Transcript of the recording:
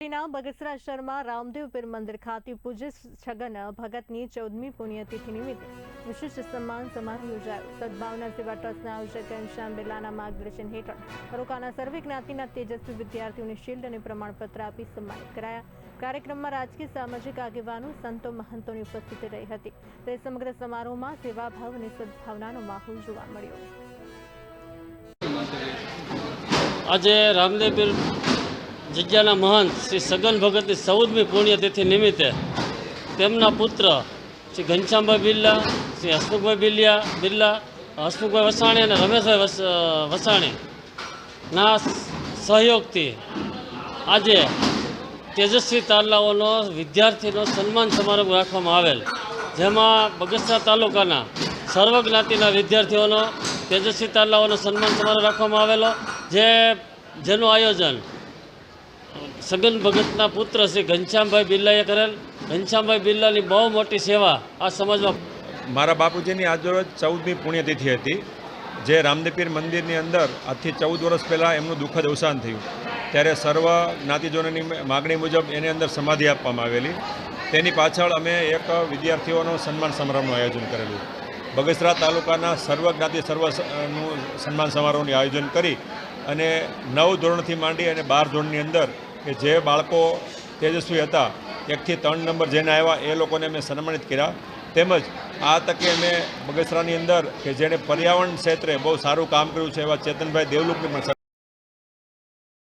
બગસરા શહેરમાં રામદેવ પીર મંદિર ખાતે પૂજ્ય છગન ભગતની 14મી પુણ્યતિથિ નિમિત્તે વિશિષ્ટ સન્માન સમારોહ યોજાયો। સદભાવના સેવા ટ્રસ્ટના આયોજક ઘનશ્યામ બિરલાના માર્ગદર્શન હેઠળ તાલુકાના સર્વે જ્ઞાતિના તેજસ્વી વિદ્યાર્થીઓને શિલ્ડ અને પ્રમાણપત્ર આપી સન્માનિત કરાયા। કાર્યક્રમમાં રાજકીય સામાજિક આગેવાનો સંતો મહંતોની ઉપસ્થિતિ રહી હતી। તે સમગ્ર સમારોહમાં સેવાભાવ અને સદભાવનાનો માહોલ જોવા મળ્યો। આજે રામદેવ પીર જગ્યાના મહંત શ્રી સગન ભગતની 14મી પુણ્યતિથિ નિમિત્તે તેમના પુત્ર શ્રી ઘનશ્યામભાઈ બિરલા, શ્રી હસમુખભાઈ બિરલા, હસમુખભાઈ વસાણી અને રમેશભાઈ વસાણીના સહયોગથી આજે તેજસ્વી તાલાઓનો વિદ્યાર્થીનો સન્માન સમારંભ રાખવામાં આવેલ, જેમાં બગસરા તાલુકાના સર્વ જ્ઞાતિના વિદ્યાર્થીઓનો તેજસ્વી તાલાઓનો સન્માન સમારોહ રાખવામાં આવેલો, જેનું આયોજન સગન ભગતના પુત્ર શ્રી ઘનશ્યામભાઈ બિરલાએ કરેલ। ઘનશ્યામભાઈ બિરલાની બહુ મોટી સેવા આ સમાજમાં। મારા બાપુજીની આજરોજ 14મી પુણ્યતિથિ હતી, જે રામદેવ પીર મંદિરની અંદર આજથી 14 વર્ષ પહેલાં એમનું દુઃખદ અવસાન થયું, ત્યારે સર્વ જ્ઞાતિજનોની માગણી મુજબ એની અંદર સમાધિ આપવામાં આવેલી। તેની પાછળ અમે એક વિદ્યાર્થીઓનો સન્માન સમારંભનું આયોજન કરેલું। બગસરા તાલુકાના સર્વ જ્ઞાતિ સર્વનું સન્માન સમારોહનું આયોજન કરી અને 9 ધોરણથી માંડી અને 12 ધોરણની અંદર કે જે બાળકો તેજસ્વી હતા 1 થી 3 નંબર જેને આવ્યા એ લોકોને અમે સન્માનિત કર્યા। તેમજ આ તકે અમે બગસરાની અંદર કે જેણે પર્યાવરણ ક્ષેત્રે બહુ સારું કામ કર્યું છે એવા ચેતનભાઈ દેવલુકની પણ